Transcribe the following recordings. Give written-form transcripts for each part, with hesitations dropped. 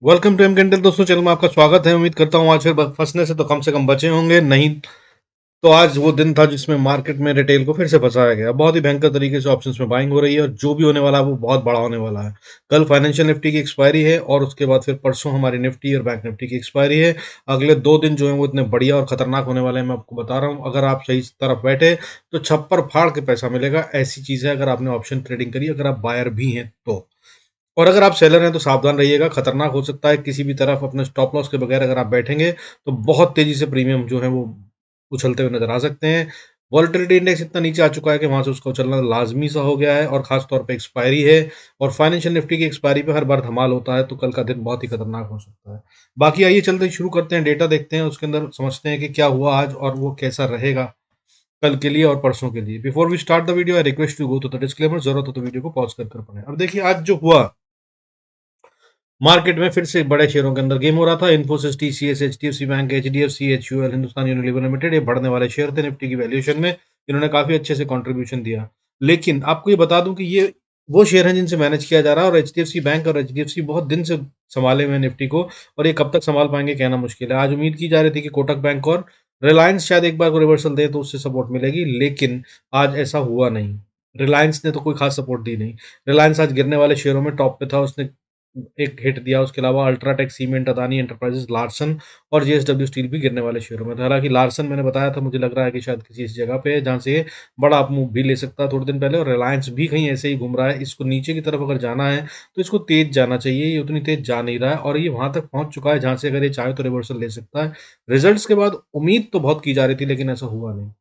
Welcome to M candle दोस्तों, channel में आपका स्वागत है। उम्मीद करता हूँ आज फिर फंसने से तो कम बचे होंगे। नहीं तो आज वो दिन था जिसमें मार्केट में रिटेल को फिर से फंसाया गया। बहुत ही भयंकर तरीके से ऑप्शंस में बाइंग हो रही है और जो भी होने वाला है वो बहुत बड़ा होने वाला है। कल फाइनेंशियल निफ्टी की एक्सपायरी है और उसके बाद फिर परसों हमारी निफ्टी और बैंक निफ्टी की एक्सपायरी है। अगले 2 दिन जो है वो इतने बढ़िया और खतरनाक होने वाले हैं, मैं आपको बता रहा हूँ। अगर आप सही तरफ बैठे तो छप्पर फाड़ के पैसा मिलेगा। ऐसी चीज है अगर आपने ऑप्शन ट्रेडिंग करी, अगर आप बायर भी हैं तो। और अगर आप सेलर हैं तो सावधान रहिएगा, खतरनाक हो सकता है। किसी भी तरफ अपने स्टॉप लॉस के बगैर अगर आप बैठेंगे तो बहुत तेजी से प्रीमियम जो है वो उछलते हुए नजर आ सकते हैं। वॉलेटिलिटी इंडेक्स इतना नीचे आ चुका है कि वहां से उसको चलना लाजमी सा हो गया है, और खास तौर पे एक्सपायरी है। और फाइनेंशियल निफ्टी की एक्सपायरी पे हर बार धमाल होता है, तो कल का दिन बहुत ही खतरनाक हो सकता है। बाकी आइए चलते शुरू करते हैं, डेटा देखते हैं, उसके अंदर समझते हैं कि क्या हुआ आज और वो कैसा रहेगा कल के लिए और परसों के लिए। Before we start the video I request to go to the disclaimer. जरूरत हो तो वीडियो को पॉज कर पढ़ें। अब देखिए आज जो हुआ, मार्केट में फिर से बड़े शेयरों के अंदर गेम हो रहा था। Infosys, TCS, HDFC bank, HDFC, HUL, Hindustan Unilever limited, ये बढ़ने वाले शेयर थे निफ्टी की वैल्यूएशन में। इन्होंने काफी अच्छे से कंट्रीब्यूशन दिया। लेकिन आपको ये बता दूं कि ये वो शेयर हैं जिनसे मैनेज किया जा रहा है, और एचडीएफसी बैंक और एचडीएफसी बहुत दिन से संभाले हुए हैं निफ्टी को, और ये कब तक संभाल पाएंगे कहना मुश्किल है। आज उम्मीद की जा रही थी कि कोटक बैंक और रिलायंस शायद एक बार को रिवर्सल दे तो उससे सपोर्ट मिलेगी, लेकिन आज ऐसा हुआ नहीं। रिलायंस ने तो कोई खास सपोर्ट दी नहीं। रिलायंस आज गिरने वाले शेयरों में टॉप पे था, उसने एक हिट दिया। उसके अलावा UltraTech, cement, Adani enterprises, Larsen और जेएसडब्ल्यू स्टील भी गिरने वाले शेयरों में था। हालांकि लार्सन मैंने बताया था, मुझे लग रहा है कि शायद किसी ऐसी जगह पे है जहां से ये बड़ा अप मूव भी ले सकता है थोड़े दिन पहले। और रिलायंस भी कहीं ऐसे ही घूम रहा है। इसको नीचे की तरफ अगर जाना है तो इसको तेज जाना चाहिए, ये उतनी तेज जा नहीं रहा है, और ये वहां तक पहुंच चुका है जहां से अगर ये चाहे तो रिवर्सल ले सकता है। रिजल्ट्स के बाद उम्मीद तो बहुत की जा रही थी, लेकिन ऐसा हुआ नहीं।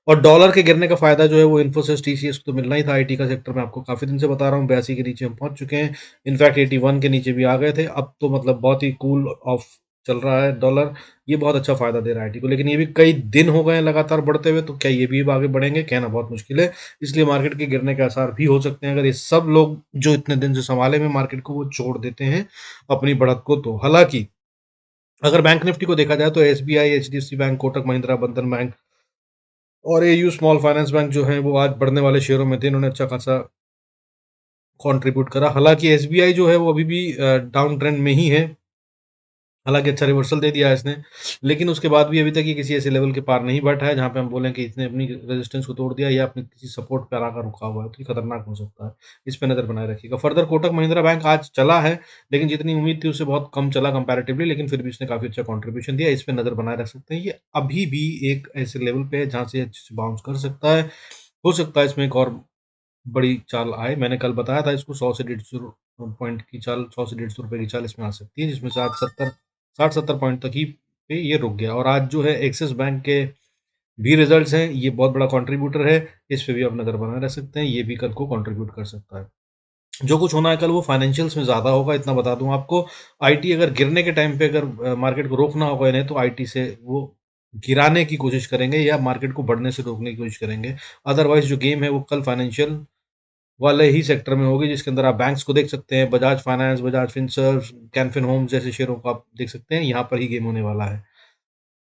और डॉलर के गिरने का फायदा जो है वो इन्फोसिस, टीसीएस को तो मिलना ही था। आईटी का सेक्टर में आपको काफी दिन से बता रहा हूँ, 82 के नीचे हम पहुंच चुके हैं। इनफैक्ट 81 के नीचे भी आ गए थे। अब तो मतलब बहुत ही कूल ऑफ चल रहा है डॉलर। ये बहुत अच्छा फायदा दे रहा है आईटी को, लेकिन ये भी कई दिन हो गए हैं लगातार बढ़ते हुए, तो क्या ये भी अब आगे बढ़ेंगे कहना बहुत मुश्किल है। इसलिए मार्केट के गिरने के आसार भी हो सकते हैं अगर ये सब लोग जो इतने दिन से संभाले में मार्केट को वो छोड़ देते हैं अपनी बढ़त को तो। हालांकि अगर बैंक निफ्टी को देखा जाए तो SBI, HDFC bank, Kotak Mahindra, बंधन बैंक और एयू स्मॉल फाइनेंस बैंक जो है वो आज बढ़ने वाले शेयरों में थे। इन्होंने अच्छा खासा कंट्रीब्यूट करा। हालांकि एसबीआई जो है वो अभी भी डाउन ट्रेंड में ही है। हालांकि अच्छा रिवर्सल दे दिया है इसने, लेकिन उसके बाद भी अभी तक ये किसी ऐसे लेवल के पार नहीं बैठा है जहां पे हम बोलें कि इसने अपनी रेजिस्टेंस को तोड़ दिया या अपने किसी सपोर्ट पे आकर रुका हुआ है, तो ये खतरनाक हो सकता है। इस पे नजर बनाए रखिएगा। फर्दर कोटक महिंद्रा बैंक आज चला है, लेकिन जितनी उम्मीद थी उससे बहुत कम चला कंपैरेटिवली, लेकिन फिर भी इसने काफी अच्छा कंट्रीब्यूशन दिया। इस पे नजर बनाए रख सकते हैं। ये अभी भी एक ऐसे लेवल पे है जहां से अच्छे से बाउंस कर सकता है। हो सकता है इसमें एक और बड़ी चाल आए। मैंने कल बताया था इसको 100 से 150 पॉइंट की चाल, 100 से 150 रुपए की चाल इसमें आ सकती है, जिसमें से आज 60-70 पॉइंट तक ही पे ये रुक गया। और आज जो है एक्सिस बैंक के भी रिजल्ट्स हैं, ये बहुत बड़ा कंट्रीब्यूटर है। इस पे भी आप नजर बनाए रख सकते हैं, ये भी कल को कंट्रीब्यूट कर सकता है। जो कुछ होना है कल वो फाइनेंशियल्स में ज्यादा होगा, इतना बता दूं आपको। आईटी अगर गिरने के टाइम पे अगर मार्केट को रोकना होगा इन्हें, तो आईटी से वो गिराने की कोशिश करेंगे या मार्केट को बढ़ने से रोकने की कोशिश करेंगे। अदरवाइज जो गेम है वो कल फाइनेंशियल वाले ही सेक्टर में होगी, जिसके अंदर आप बैंक्स को देख सकते हैं, Bajaj finance, Bajaj Finserv, Canfin Homes जैसे शेयरों को आप देख सकते हैं। यहाँ पर ही गेम होने वाला है।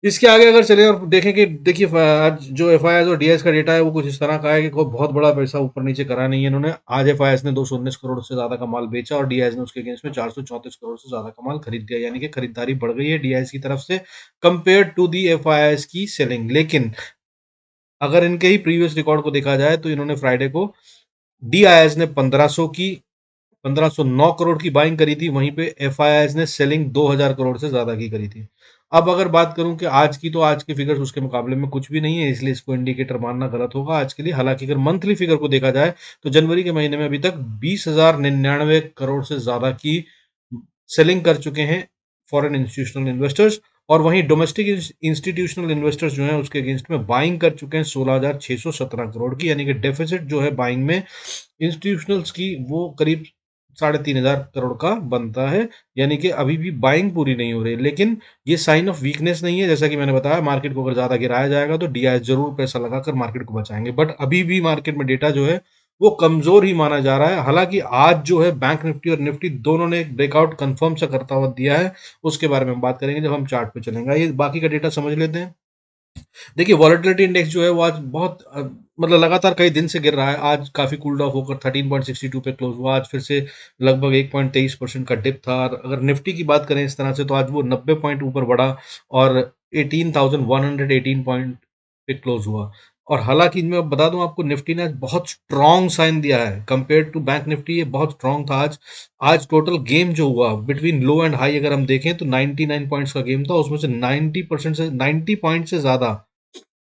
इसके आगे अगर चले और देखें कि देखिए आज जो एफ आई और डीएस का डेटा है वो कुछ इस तरह का है कि कोई बहुत बड़ा पैसा ऊपर नीचे करा नहीं है इन्होंने। आज एफ ने 219 करोड़ से ज्यादा का माल बेचा और डीआईएस ने उसके अगेंस्ट में 434 करोड़ से ज्यादा का माल खरीद दिया, यानी कि खरीदारी बढ़ गई है डीआईएस की तरफ से कंपेयर टू दी एफ की सेलिंग। लेकिन अगर इनके ही प्रीवियस रिकॉर्ड को देखा जाए तो इन्होंने फ्राइडे को डीआईएस ने 1509 करोड़ की बाइंग करी थी, वहीं पे एफआईआई ने सेलिंग 2000 करोड़ से ज्यादा की करी थी। अब अगर बात करूं कि आज की, तो आज के फिगर्स उसके मुकाबले में कुछ भी नहीं है, इसलिए इसको इंडिकेटर मानना गलत होगा आज के लिए। हालांकि अगर मंथली फिगर को देखा जाए तो जनवरी के महीने में अभी तक 20,099 करोड़ से ज्यादा की सेलिंग कर चुके हैं फॉरेन इंस्टीट्यूशनल इन्वेस्टर्स। और वहीं डोमेस्टिक इंस्टीट्यूशनल इन्वेस्टर्स जो हैं उसके अगेंस्ट में बाइंग कर चुके हैं 16,617 करोड़ की, यानी कि डेफिसिट जो है बाइंग में इंस्टीट्यूशनल्स की वो करीब 3,500 करोड़ का बनता है। यानी कि अभी भी बाइंग पूरी नहीं हो रही, लेकिन ये साइन ऑफ वीकनेस नहीं है। जैसा कि मैंने बताया, मार्केट को अगर ज्यादा गिराया जाएगा तो डीआईएस जरूर पैसा लगाकर मार्केट को बचाएंगे, बट अभी भी मार्केट में डेटा जो है वो कमजोर ही माना जा रहा है। हालांकि आज जो है बैंक निफ्टी और निफ्टी दोनों ने एक ब्रेकआउट कंफर्म सा करता हुआ दिया है, उसके बारे में हम बात करेंगे जब हम चार्ट पे चलेंगे। ये बाकी का डेटा समझ लेते हैं। देखिए वॉलेटिलिटी इंडेक्स जो है वो आज बहुत मतलब लगातार कई दिन से गिर रहा है। आज काफ़ी कूल्ड ऑफ होकर 13.62 पे क्लोज़ हुआ। आज फिर से लगभग 1.23% का डिप था। और अगर निफ्टी की बात करें इस तरह से, तो आज वो 90 पॉइंट ऊपर बढ़ा और 18,118 पॉइंट पे क्लोज़ हुआ। और हालाँकि मैं बता दूँ आपको, निफ्टी ने आज बहुत स्ट्रॉन्ग साइन दिया है कंपेयर्ड टू बैंक निफ्टी। ये बहुत स्ट्रॉन्ग था आज। आज टोटल गेम जो हुआ बिटवीन लो एंड हाई अगर हम देखें तो 99 पॉइंट्स का गेम था। उसमें से 90% से 90 पॉइंट से ज़्यादा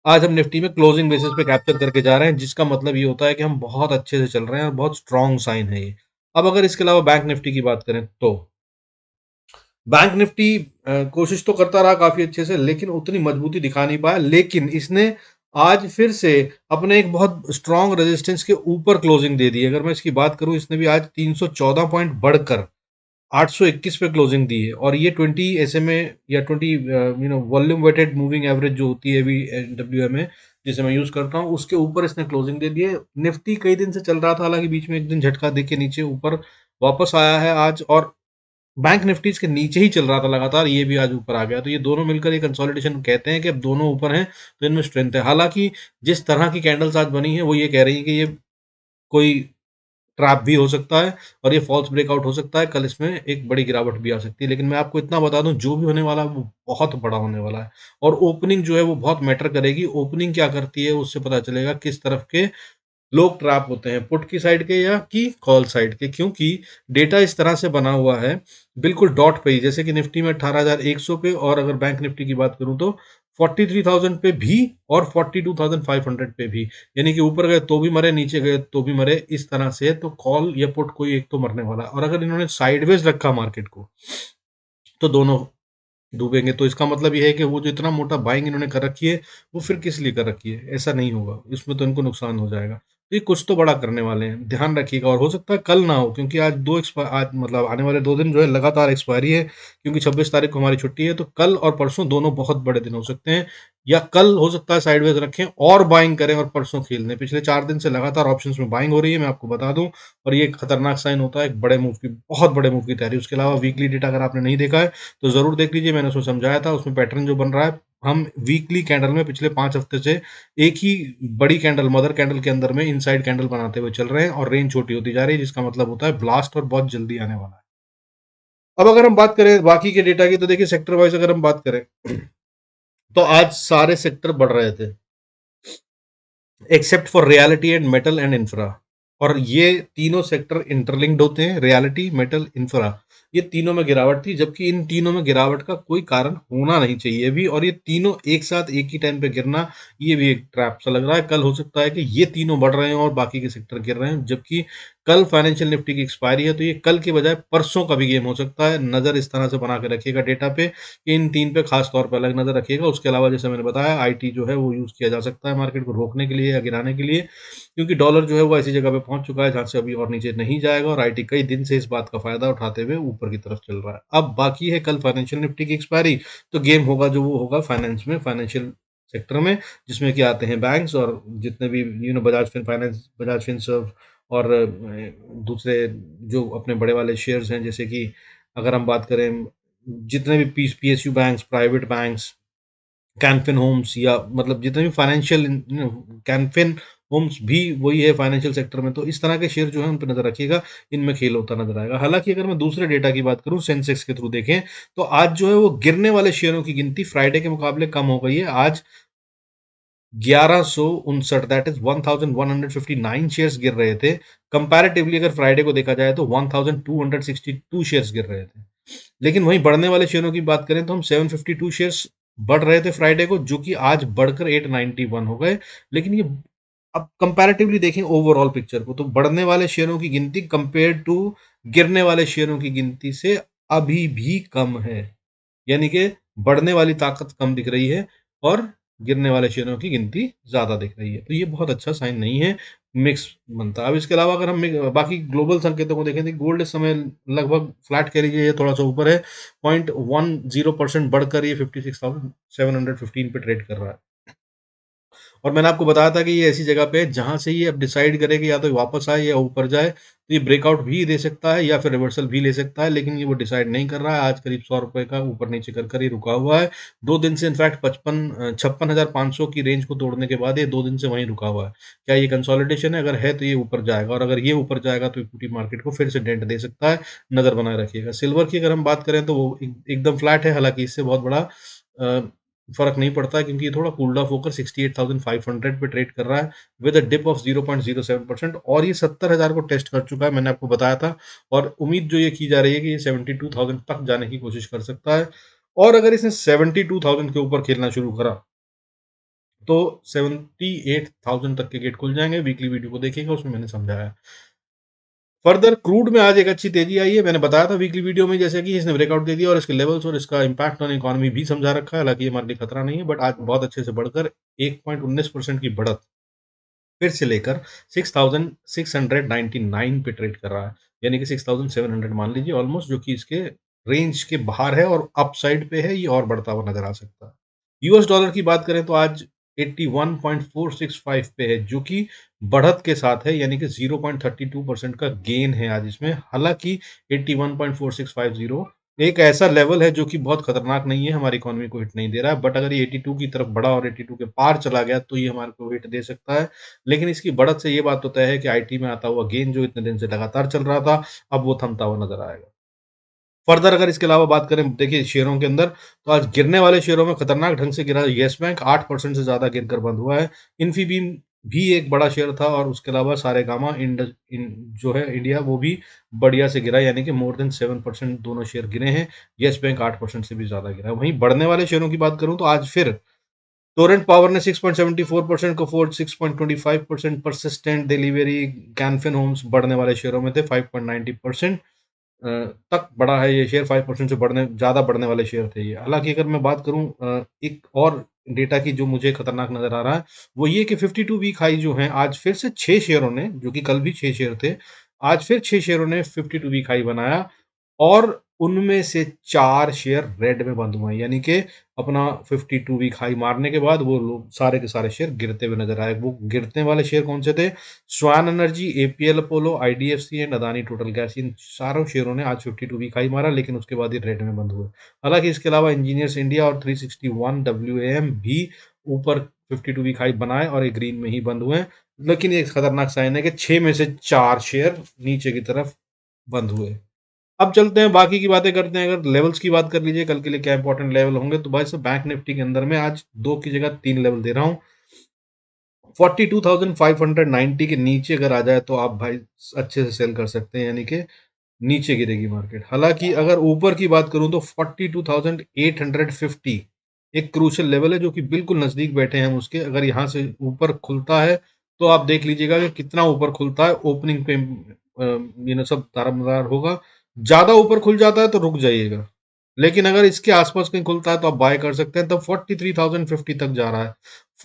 आज हम निफ्टी में क्लोजिंग बेसिस पे कैप्चर करके जा रहे हैं, जिसका मतलब ये होता है कि हम बहुत अच्छे से चल रहे हैं और बहुत स्ट्रॉन्ग साइन है ये। अब अगर इसके अलावा बैंक निफ्टी की बात करें तो बैंक निफ्टी कोशिश तो करता रहा काफी अच्छे से, लेकिन उतनी मजबूती दिखा नहीं पाया। लेकिन इसने आज फिर से अपने एक बहुत स्ट्रॉन्ग रेजिस्टेंस के ऊपर क्लोजिंग दे दी। अगर मैं इसकी बात करूं, इसने भी आज 314 पॉइंट बढ़कर 821 पे क्लोजिंग दी है। और ये 20 एसएमए या 20 वॉल्यूम वेटेड मूविंग एवरेज जो होती है डब्ल्यूएमए, जिसे मैं यूज करता हूँ, उसके ऊपर इसने क्लोजिंग दे दी है। निफ्टी कई दिन से चल रहा था, हालांकि बीच में एक दिन झटका दे के नीचे ऊपर वापस आया है आज। और बैंक निफ्टी इसके नीचे ही चल रहा था लगातार, ये भी आज ऊपर आ गया। तो ये दोनों मिलकर ये कंसोलिडेशन कहते हैं कि अब दोनों ऊपर हैं, तो इनमें स्ट्रेंथ है। हालांकि जिस तरह की कैंडल्स आज बनी है वो ये कह रही है कि ये कोई ट्रैप भी हो सकता है और ये फॉल्स ब्रेकआउट हो सकता है। कल इसमें एक बड़ी गिरावट भी आ सकती है। लेकिन मैं आपको इतना बता दूं, जो भी होने वाला है वो बहुत बड़ा होने वाला है। और ओपनिंग जो है वो बहुत मैटर करेगी। ओपनिंग क्या करती है उससे पता चलेगा किस तरफ के लोग ट्रैप होते हैं, पुट की साइड के या की कॉल साइड के। क्योंकि डेटा इस तरह से बना हुआ है, बिल्कुल डॉट पे ही, जैसे कि निफ्टी में 18,100 पे, और अगर बैंक निफ्टी की बात करूं तो 43,000 पे भी और 42,500 पे भी। यानी कि ऊपर गए तो भी मरे, नीचे गए तो भी मरे। इस तरह से तो कॉल या पुट कोई एक तो मरने वाला है। और अगर इन्होंने साइडवेज रखा मार्केट को, तो दोनों डूबेंगे। तो इसका मतलब ये है कि वो जो इतना मोटा बाइंग इन्होंने कर रखी है, वो फिर किस लिए कर रखी है? ऐसा नहीं होगा, इसमें तो इनको नुकसान हो जाएगा। तो ये कुछ तो बड़ा करने वाले हैं, ध्यान रखिएगा। और हो सकता है कल ना हो, क्योंकि आज आज मतलब आने वाले 2 दिन जो है लगातार एक्सपायरी है। क्योंकि 26 तारीख को हमारी छुट्टी है, तो कल और परसों दोनों बहुत बड़े दिन हो सकते हैं। या कल हो सकता है साइडवेज रखें और बाइंग करें और परसों खेल लें। पिछले 4 दिन से लगातार ऑप्शंस में बाइंग हो रही है, मैं आपको बता दूं। और ये एक खतरनाक साइन होता है, एक बड़े मूव की, बहुत बड़े मूव की तैयारी। उसके अलावा वीकली डेटा अगर आपने नहीं देखा है तो ज़रूर देख लीजिए। मैंने उसमें समझाया था, उसमें पैटर्न जो बन रहा है, हम वीकली कैंडल में पिछले 5 हफ्ते से एक ही बड़ी कैंडल, मदर कैंडल के अंदर में इनसाइड कैंडल बनाते हुए चल रहे हैं और रेंज छोटी होती जा रही है, जिसका मतलब होता है ब्लास्ट और बहुत जल्दी आने वाला है। अब अगर हम बात करें बाकी के डेटा की, तो देखिए सेक्टर वाइज अगर हम बात करें तो आज सारे सेक्टर बढ़ रहे थे except for reality and metal and infra. और ये तीनों सेक्टर इंटरलिंक्ड होते हैं, रियलिटी, मेटल, इंफ्रा। ये तीनों में गिरावट थी, जबकि इन तीनों में गिरावट का कोई कारण होना नहीं चाहिए भी। और ये तीनों एक साथ एक ही टाइम पे गिरना, ये भी एक ट्रैप सा लग रहा है। कल हो सकता है कि ये तीनों बढ़ रहे हैं और बाकी के सेक्टर गिर रहे हैं, जबकि कल फाइनेंशियल निफ्टी की एक्सपायरी है। तो ये कल के बजाय परसों का भी गेम हो सकता है। नजर इस तरह से बना के रखिएगा डेटा पे कि इन तीन पे खास तौर पर अलग नजर रखिएगा। उसके अलावा जैसे मैंने बताया, आईटी जो है वो यूज किया जा सकता है मार्केट को रोकने के लिए या गिराने के लिए। क्योंकि डॉलर जो है वो ऐसी जगह पे पहुंच चुका है जहां से अभी और नीचे नहीं जाएगा। और आईटी कई दिन से इस बात का फायदा उठाते हुए ऊपर की तरफ चल रहा है। अब बाकी है कल फाइनेंशियल निफ्टी की एक्सपायरी। तो गेम होगा जो वो होगा फाइनेंस में, फाइनेंशियल सेक्टर में, जिसमें कि आते हैं बैंक्स और जितने भी Bajaj fin finance, Bajaj Finserv और दूसरे जो अपने बड़े वाले शेयर्स हैं, जैसे कि अगर हम बात करें जितने भी PSU banks, private banks, Canfin Homes, या मतलब जितने भी फाइनेंशियल, कैनफिन होम्स भी वही है फाइनेंशियल सेक्टर में। तो इस तरह के शेयर जो है उन पर नजर रखिएगा, इनमें खेल होता नजर आएगा। हालांकि अगर मैं दूसरे डेटा की बात करूं, सेंसेक्स के थ्रू देखें, तो आज जो है वो गिरने वाले शेयरों की गिनती फ्राइडे के मुकाबले कम हो गई है। आज 1159, दैट इज 1159 शेयर्स गिर रहे थे। कंपैरेटिवली अगर फ्राइडे को देखा जाए तो 1262 शेयर्स गिर रहे थे। लेकिन वहीं बढ़ने वाले शेयरों की बात करें तो हम 752 शेयर्स बढ़ रहे थे फ्राइडे को, जो कि आज बढ़कर 891 हो गए। लेकिन ये अब कंपैरेटिवली देखें ओवरऑल पिक्चर को, तो बढ़ने वाले शेयरों की गिनती कंपेयर टू गिरने वाले शेयरों की गिनती से अभी भी कम है। यानी कि बढ़ने वाली ताकत कम दिख रही है और गिरने वाले शेयरों की गिनती ज्यादा दिख रही है। तो ये बहुत अच्छा साइन नहीं है, मिक्स बनता है। अब इसके अलावा अगर हम बाकी ग्लोबल संकेतों को देखें, तो गोल्ड इस समय लगभग फ्लैट कह लीजिए, ये थोड़ा सा ऊपर है, 0.10% बढ़कर ये 56,715 पे ट्रेड कर रहा है। और मैंने आपको बताया था कि ये ऐसी जगह पे है जहाँ से ये अब डिसाइड करे कि या तो वापस आए या ऊपर जाए, तो ये ब्रेकआउट भी दे सकता है या फिर रिवर्सल भी ले सकता है, लेकिन ये वो डिसाइड नहीं कर रहा है। आज करीब ₹100 का ऊपर-नीचे कर ही रुका हुआ है। 2 दिन से इनफैक्ट 56,500 की रेंज को तोड़ने के बाद ये 2 दिन से वहीं रुका हुआ है। क्या ये कंसोलिडेशन है? अगर है तो ये ऊपर जाएगा, और अगर ये ऊपर जाएगा तो इक्विटी मार्केट को फिर से डेंट दे सकता है, नज़र बनाए रखिएगा। सिल्वर की अगर हम बात करें तो वो एकदम फ्लैट है, हालाँकि इससे बहुत बड़ा फ़र्क नहीं पड़ता है, क्योंकि ये थोड़ा कूल्ड ऑफ होकर 68,500 पे ट्रेड कर रहा है विद अ डिप ऑफ 0.07%, और ये 70,000 को टेस्ट कर चुका है, मैंने आपको बताया था। और उम्मीद जो ये की जा रही है कि ये 72,000 तक जाने की कोशिश कर सकता है, और अगर इसने 72,000 के ऊपर खेलना शुरू करा तो 78,000 तक के गेट खुल जाएंगे। वीकली वीडियो को देखिएगा, उसमें मैंने समझाया है। फर्दर क्रूड में आज एक अच्छी तेजी आई है, मैंने बताया था वीकली वीडियो में, जैसे कि इसने ब्रेकआउट दे दिया और इसके लेवल्स और इसका इंपैक्ट ऑन इकोनॉमी भी समझा रखा है। हालांकि ये हमारे लिए खतरा नहीं है, बट आज बहुत अच्छे से बढ़कर 1.19% की बढ़त फिर से लेकर 6,699 पे ट्रेड कर रहा है, यानी कि 6,700 मान लीजिए ऑलमोस्ट, जो कि इसके रेंज के बाहर है और अपसाइड पे है, ये और बढ़ता हुआ नजर आ सकता है। यूएस डॉलर की बात करें तो आज 81.465 पे है, जो कि बढ़त के साथ है, यानी कि 0.32% का गेन है आज इसमें। हालांकि 81.4650 एक ऐसा लेवल है जो कि बहुत खतरनाक नहीं है, हमारी इकोनॉमी को हिट नहीं दे रहा है, बट अगर ये 82 की तरफ बढ़ा और 82 के पार चला गया तो ये हमारे को हिट दे सकता है। लेकिन इसकी बढ़त से ये बात तो तय है कि आईटी में आता हुआ गेन जो इतने दिन से लगातार चल रहा था, अब वो थमता हुआ नजर आएगा। फर्दर अगर इसके अलावा बात करें, देखिए शेयरों के अंदर, तो आज गिरने वाले शेयरों में खतरनाक ढंग से गिरा येस बैंक, 8% से ज्यादा गिरकर बंद हुआ है। इन्फीबीम भी एक बड़ा शेयर था, और उसके अलावा सारेगामा जो है इंडिया, वो भी बढ़िया से गिरा, यानी कि मोर देन 7% दोनों शेयर गिरे हैं। येस बैंक 8% से भी ज्यादा गिरा। वहीं बढ़ने वाले शेयरों की बात करूं तो आज फिर टोरेंट पावर ने 6.74% को Ford 6.25%, Persistent Delhivery, Canfin Homes बढ़ने वाले शेयरों में थे। 5.90% तक बढ़ा है ये शेयर। 5% से ज़्यादा बढ़ने वाले शेयर थे ये। हालांकि अगर मैं बात करूं एक और डेटा की जो मुझे खतरनाक नजर आ रहा है, वो ये कि 52 वीक हाई जो है, आज फिर से 6 शेयरों ने, जो कि कल भी 6 शेयर थे, आज फिर 6 शेयरों ने 52 वीक हाई बनाया, और उनमें से 4 शेयर रेड में बंद हुए हैं, यानी कि अपना 52 वीक हाई मारने के बाद वो लोग सारे के सारे शेयर गिरते हुए नजर आए। वो गिरने वाले शेयर कौन से थे? Swan energy, APL Apollo, IDFC and Adani total gas, इन चारों शेयरों ने आज 52 वीक हाई मारा, लेकिन उसके बाद ये रेड में बंद हुए। हालांकि इसके अलावा इंजीनियर्स इंडिया और 361 डब्ल्यूएएम भी ऊपर 52 वीक हाई बनाए और एक ग्रीन में ही बंद हुए हैं। लेकिन ये खतरनाक साइन है कि 6 में से 4 शेयर नीचे की तरफ बंद हुए। अब चलते हैं, बाकी की बातें करते हैं। अगर लेवल्स की बात कर लीजिए, कल के लिए क्या इंपॉर्टेंट लेवल होंगे, तो भाई साहब बैंक निफ्टी के अंदर में आज 2 की जगह 3 लेवल दे रहा हूँ। 42,590 के नीचे अगर आ जाए तो आप भाई अच्छे से सेल कर सकते हैं, यानी कि नीचे गिरेगी मार्केट। हालांकि अगर ऊपर की बात करूं तो 42,850 एक क्रूशियल लेवल है, जो कि बिल्कुल नजदीक बैठे हैं हम उसके। अगर यहाँ से ऊपर खुलता है तो आप देख लीजिएगा कि कितना ऊपर खुलता है। ओपनिंग पे सब तारमदार होगा। ज्यादा ऊपर खुल जाता है तो रुक जाइएगा, लेकिन अगर इसके आसपास कहीं खुलता है तो आप बाय कर सकते हैं। तब 43,050 तक जा रहा है।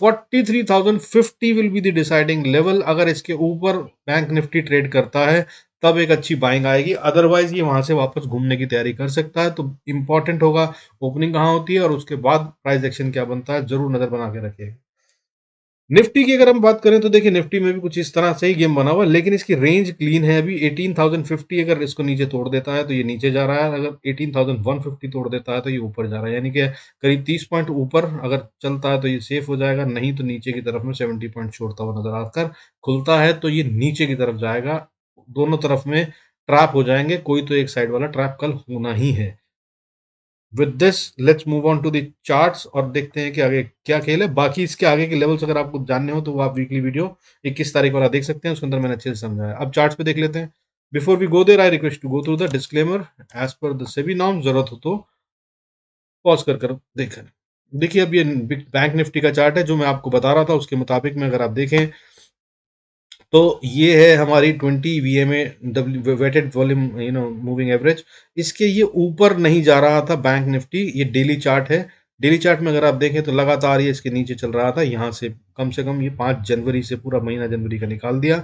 43,050 will be the deciding level. अगर इसके ऊपर बैंक निफ्टी ट्रेड करता है तब एक अच्छी बाइंग आएगी, अदरवाइज ये वहां से वापस घूमने की तैयारी कर सकता है। तो इंपॉर्टेंट होगा ओपनिंग कहाँ होती है और उसके बाद प्राइस एक्शन क्या बनता है, जरूर नजर बना के रखिएगा। निफ्टी की अगर हम बात करें तो देखिए, निफ्टी में भी कुछ इस तरह से ही गेम बना हुआ है, लेकिन इसकी रेंज क्लीन है अभी। 18,050 अगर इसको नीचे तोड़ देता है तो ये नीचे जा रहा है, अगर 18,150 तोड़ देता है तो ये ऊपर जा रहा है, यानी कि करीब 30 पॉइंट ऊपर अगर चलता है तो ये सेफ हो जाएगा, नहीं तो नीचे की तरफ में 70 पॉइंट छोड़ता हुआ नजर आकर खुलता है तो ये नीचे की तरफ जाएगा। दोनों तरफ में ट्रैप हो जाएंगे, कोई तो एक साइड वाला ट्रैप कल होना ही है। With this let's move on to the charts और देखते हैं कि आगे क्या खेल है। बाकी इसके आगे के लेवल्स अगर आपको जानने हो तो वो आप वीकली वीडियो 21 तारीख वाला देख सकते हैं, उसके अंदर मैंने अच्छे से समझाया। अब चार्ट्स पे देख लेते हैं। Before we go there, I request to go through the disclaimer as per the SEBI norm. जरूरत हो तो पॉज कर देखें। देखिए, अब ये बैंक निफ्टी का चार्ट है जो मैं आपको बता रहा था, उसके मुताबिक में अगर आप देखें तो ये है हमारी 20 वीएमए वेटेड वॉल्यूम मूविंग एवरेज। इसके ये ऊपर नहीं जा रहा था बैंक निफ्टी। ये डेली चार्ट है। डेली चार्ट में अगर आप देखें तो लगातार ये इसके नीचे चल रहा था। यहाँ से कम ये 5 जनवरी से पूरा महीना जनवरी का निकाल दिया,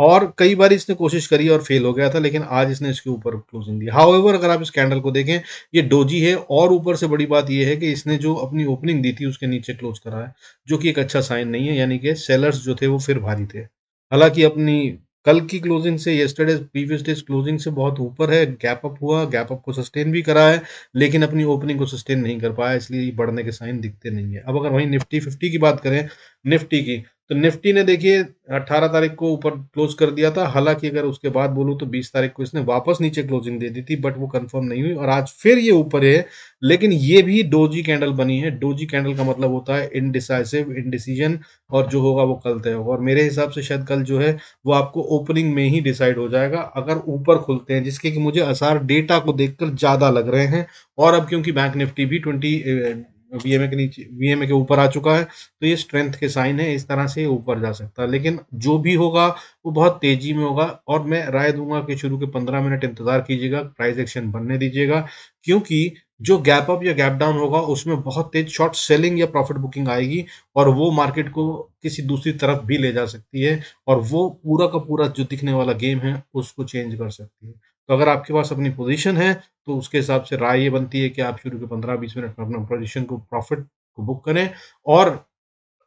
और कई बार इसने कोशिश करी और फेल हो गया था, लेकिन आज इसने इसके ऊपर क्लोजिंग दी। हाउएवर अगर आप इस कैंडल को देखें, ये डोजी है और ऊपर से बड़ी बात ये है कि इसने जो अपनी ओपनिंग दी थी उसके नीचे क्लोज करा है, जो कि एक अच्छा साइन नहीं है, यानी कि सेलर्स जो थे वो फिर भारी थे। हालांकि अपनी कल की क्लोजिंग से, यस्टरडे प्रीवियस डेज क्लोजिंग से बहुत ऊपर है, गैप अप हुआ, गैप अप को सस्टेन भी करा है, लेकिन अपनी ओपनिंग को सस्टेन नहीं कर पाया, इसलिए बढ़ने के साइन दिखते नहीं है। अब अगर वहीं निफ्टी फिफ्टी की बात करें, निफ्टी की, तो निफ्टी ने देखिए 18 तारीख को ऊपर क्लोज कर दिया था। हालांकि अगर उसके बाद बोलूं तो 20 तारीख को इसने वापस नीचे क्लोजिंग दे दी थी, बट वो कंफर्म नहीं हुई और आज फिर ये ऊपर है। लेकिन ये भी डोजी कैंडल बनी है। डोजी कैंडल का मतलब होता है इनडिसाइसिव, इनडिसीजन, और जो होगा वो कल तय होगा। और मेरे हिसाब से शायद कल जो है वो आपको ओपनिंग में ही डिसाइड हो जाएगा, अगर ऊपर खुलते हैं, जिसके कि मुझे आसार डेटा को देखकर ज्यादा लग रहे हैं। और अब क्योंकि बैंक निफ्टी भी 20 वीएमए के नीचे, वीएमए के ऊपर आ चुका है, तो ये स्ट्रेंथ के साइन है, इस तरह से ये ऊपर जा सकता है। लेकिन जो भी होगा वो बहुत तेजी में होगा, और मैं राय दूंगा कि शुरू के 15 मिनट इंतजार कीजिएगा, प्राइस एक्शन बनने दीजिएगा, क्योंकि जो गैप अप या गैप डाउन होगा उसमें बहुत तेज शॉर्ट सेलिंग या प्रॉफिट बुकिंग आएगी, और वो मार्केट को किसी दूसरी तरफ भी ले जा सकती है, और वो पूरा का पूरा जो दिखने वाला गेम है उसको चेंज कर सकती है। तो अगर आपके पास अपनी पोजीशन है, तो उसके हिसाब से राय ये बनती है कि आप शुरू के 15-20 मिनट में अपना पोजीशन को, प्रॉफिट को बुक करें, और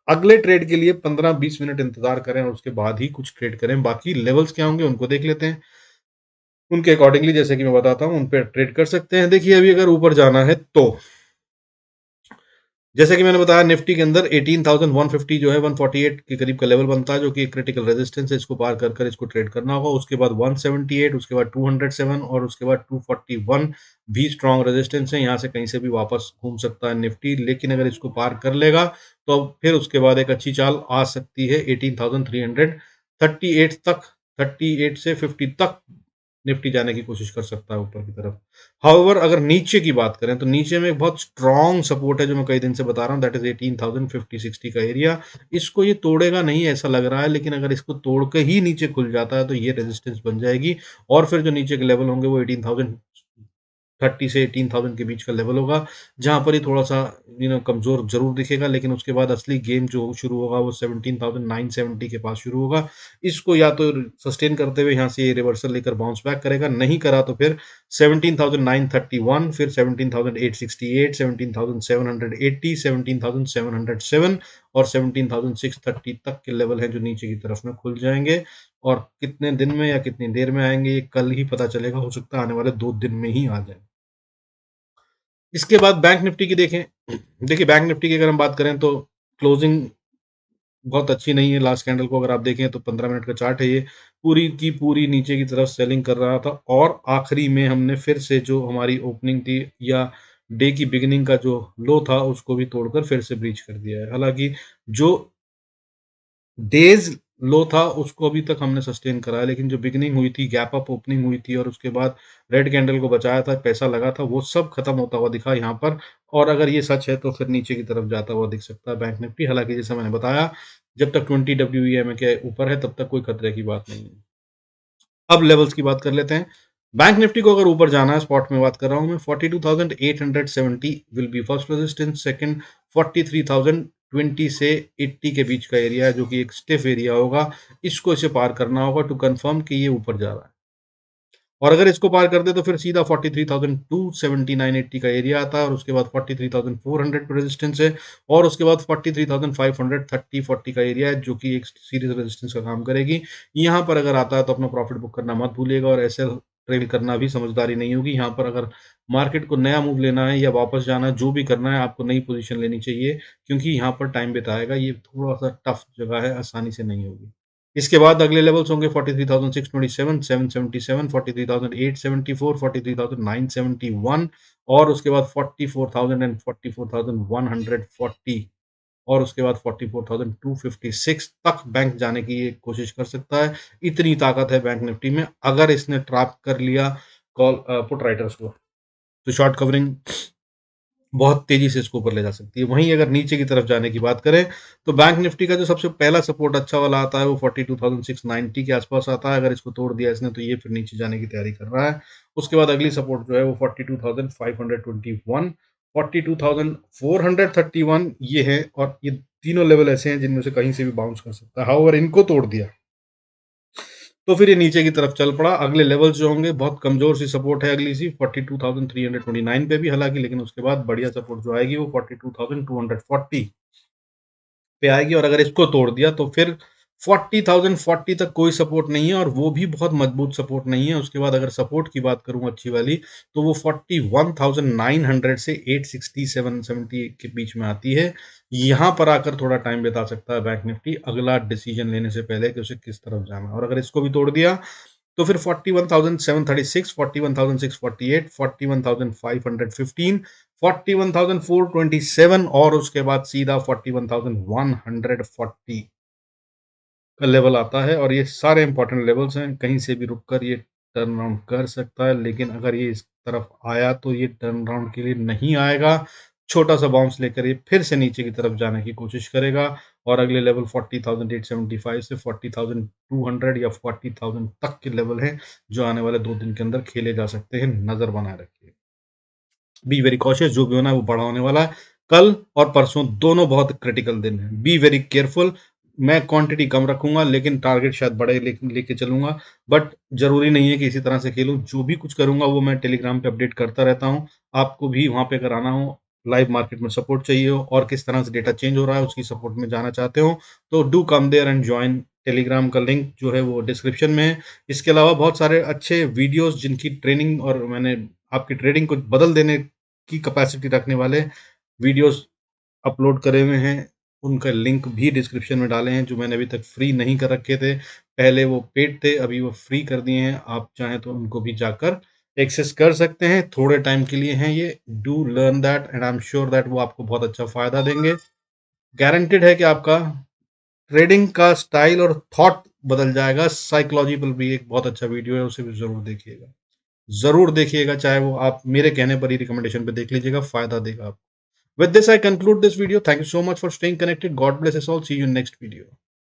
अगले ट्रेड के लिए 15-20 मिनट इंतजार करें और उसके बाद ही कुछ ट्रेड करें। बाकी लेवल्स क्या होंगे उनको देख लेते हैं। उनके अकॉर्डिंगली, जैसे कि मैं बताता हूँ, उन पे ट्रेड कर सकते हैं। देखिए अभी अगर ऊपर जाना है तो, जैसे कि मैंने बताया, निफ्टी के अंदर 18,150 जो है 148 के करीब का लेवल बनता है, जो कि एक क्रिटिकल रेजिस्टेंस है। इसको पार कर कर इसको ट्रेड करना होगा। उसके बाद 178, उसके बाद 207 और उसके बाद 241 भी स्ट्रॉन्ग रेजिस्टेंस है। यहाँ से कहीं से भी वापस घूम सकता है निफ्टी, लेकिन अगर इसको पार कर लेगा तो फिर उसके बाद एक अच्छी चाल आ सकती है 18,338 तक, 38 से 50 तक निफ्टी जाने की कोशिश कर सकता है ऊपर की तरफ। हाउएवर अगर नीचे की बात करें, तो नीचे में एक बहुत स्ट्रॉन्ग सपोर्ट है जो मैं कई दिन से बता रहा हूँ, दैट इज 18,050-60 का एरिया। इसको ये तोड़ेगा नहीं ऐसा लग रहा है, लेकिन अगर इसको तोड़ के ही नीचे खुल जाता है तो ये रेजिस्टेंस बन जाएगी, और फिर जो नीचे के लेवल होंगे वो 18,030 से 18,000 के बीच का लेवल होगा, जहां पर ये थोड़ा सा कमजोर जरूर दिखेगा, लेकिन उसके बाद असली गेम जो शुरू होगा वो 17,970 के पास शुरू होगा। इसको या तो सस्टेन करते हुए यहाँ से ये रिवर्सल लेकर बाउंस बैक करेगा, नहीं करा तो फिर 17,931, फिर 17,868, 17,780, 17,707 और 17,630 तक के लेवल हैं जो नीचे की तरफ में खुल जाएंगे। और कितने दिन में या कितनी देर में आएंगे ये कल ही पता चलेगा, हो सकता है आने वाले 2 दिन में ही आ जाए। इसके बाद बैंक निफ्टी की देखें। देखिए बैंक निफ्टी की अगर हम बात करें तो क्लोजिंग बहुत अच्छी नहीं है। लास्ट कैंडल को अगर आप देखें तो 15 मिनट का चार्ट है, ये पूरी की पूरी नीचे की तरफ सेलिंग कर रहा था, और आखिरी में हमने फिर से जो हमारी ओपनिंग थी या डे की बिगिनिंग का जो लो था उसको भी तोड़कर फिर से ब्रीच कर दिया है। हालांकि जो डेज लो था उसको अभी तक हमने सस्टेन करा है, लेकिन जो बिगनिंग हुई थी, गैप अप ओपनिंग हुई थी और उसके बाद रेड कैंडल को बचाया था, पैसा लगा था, वो सब खत्म होता हुआ दिखा यहाँ पर। और अगर ये सच है तो फिर नीचे की तरफ जाता हुआ दिख सकता है बैंक निफ्टी। हालांकि जैसा मैंने बताया, जब तक 20 WEM के ऊपर है तब तक कोई खतरे की बात नहीं है। अब लेवल्स की बात कर लेते हैं। बैंक निफ्टी को अगर ऊपर जाना है, स्पॉट में बात कर रहा हूं मैं, 42,870 will be first resistance, second 43,020 से 80 के बीच का एरिया है, जो कि एक स्टिफ एरिया होगा। इसको इसे पार करना होगा टू कंफर्म कि ये ऊपर जा रहा है। और अगर इसको पार कर दे तो फिर सीधा 43,279.80 का एरिया आता है, और उसके बाद 43,400 पे रेजिस्टेंस है, और उसके बाद 43,500 30-40 का एरिया है, जो कि एक सीरीज रेजिस्टेंस का काम करेगी। यहाँ पर अगर आता है तो अपना प्रॉफिट बुक करना मत भूलिएगा, और ऐसे ट्रेल करना भी समझदारी नहीं होगी। यहाँ पर अगर मार्केट को नया मूव लेना है या वापस जाना है, जो भी करना है, आपको नई पोजीशन लेनी चाहिए, क्योंकि यहाँ पर टाइम बिताएगा। ये थोड़ा सा टफ जगह है, आसानी से नहीं होगी। इसके बाद अगले लेवल्स होंगे 43,627, 777, 43,874, 43,971, और उसके बाद 44,000 एंड 44,140, और उसके बाद 44,256 तक बैंक जाने की ये कोशिश कर सकता है। इतनी ताकत है बैंक निफ्टी में, अगर इसने ट्रैप कर लिया कॉल पुट राइटर्स को, तो शॉर्ट कवरिंग बहुत तेजी से इसको ऊपर ले जा सकती है। वहीं अगर नीचे की तरफ जाने की बात करें, तो बैंक निफ्टी का जो सबसे पहला सपोर्ट अच्छा वाला आता है वो 42,690 के आसपास आता है। अगर इसको तोड़ दिया इसने तो ये फिर नीचे जाने की तैयारी कर रहा है। उसके बाद अगली सपोर्ट जो है वो 42,521, 42,431 ये है, और ये तीनों लेवल ऐसे हैं जिनमें से कहीं से भी बाउंस कर सकता है। हाउएवर इनको तोड़ दिया तो फिर ये नीचे की तरफ चल पड़ा। अगले लेवल्स जो होंगे बहुत कमजोर सी सपोर्ट है अगली सी 42,329 पे भी हालांकि, लेकिन उसके बाद बढ़िया सपोर्ट जो आएगी वो 42,240 पे आएगी। और अगर इसको तोड़ दिया तो फिर 40,040 तक कोई सपोर्ट नहीं है, और वो भी बहुत मजबूत सपोर्ट नहीं है। उसके बाद अगर सपोर्ट की बात करूं अच्छी वाली, तो वो 41,900 से 867-70 के बीच में आती है। यहां पर आकर थोड़ा टाइम बिता सकता है बैंक निफ्टी अगला डिसीजन लेने से पहले कि उसे किस तरफ जाना है। और अगर इसको भी तोड़ दिया तो फिर 41,736, 41,648, 41,515, 41,427 और उसके बाद सीधा 41,140 का लेवल आता है। और ये सारे इंपॉर्टेंट लेवल्स हैं, कहीं से भी रुककर ये टर्न अराउंड कर सकता है। लेकिन अगर ये इस तरफ आया तो ये टर्न अराउंड के लिए नहीं आएगा, छोटा सा बाउंस लेकर ये फिर से नीचे की तरफ जाने की कोशिश करेगा। और अगले लेवल 40,875 से 40,200 या 40,000 तक के लेवल हैं, जो आने वाले 2 दिन के अंदर खेले जा सकते हैं। नजर बनाए रखिए। बी वेरी कॉशियस, जो भी होना है वो बड़ा होने वाला है। कल और परसों दोनों बहुत क्रिटिकल दिन है, बी वेरी केयरफुल। मैं क्वांटिटी कम रखूंगा लेकिन टारगेट शायद बड़े लेके चलूंगा। बट जरूरी नहीं है कि इसी तरह से खेलूं। जो भी कुछ करूंगा वो मैं टेलीग्राम पे अपडेट करता रहता हूं। आपको भी वहां पे अगर आना हो, लाइव मार्केट में सपोर्ट चाहिए हो और किस तरह से डेटा चेंज हो रहा है उसकी सपोर्ट में जाना चाहते हो, तो do come there and join. Telegram का लिंक जो है वो डिस्क्रिप्शन में है। इसके अलावा बहुत सारे अच्छे वीडियोस जिनकी ट्रेनिंग और मैंने आपकी ट्रेडिंग को बदल देने की कैपेसिटी रखने वाले वीडियोस अपलोड करे हुए हैं। उनका लिंक भी डिस्क्रिप्शन में डाले हैं, जो मैंने अभी तक फ्री नहीं कर रखे थे। पहले वो पेड थे, अभी वो फ्री कर दिए हैं। आप चाहें तो उनको भी जाकर एक्सेस कर सकते हैं, थोड़े टाइम के लिए हैं ये। Do learn that and I am sure that वो आपको बहुत अच्छा फायदा देंगे। गारंटेड है कि आपका ट्रेडिंग का स्टाइल और थॉट बदल जाएगा। साइकोलॉजी पर भी एक बहुत अच्छा वीडियो है, उसे भी जरूर देखिएगा। जरूर देखिएगा, चाहे वो आप मेरे कहने पर ही रिकमेंडेशन पे देख लीजिएगा, फायदा देगा आपको। With this, I conclude this video. Thank you so much for staying connected. God bless us all. See you in next video.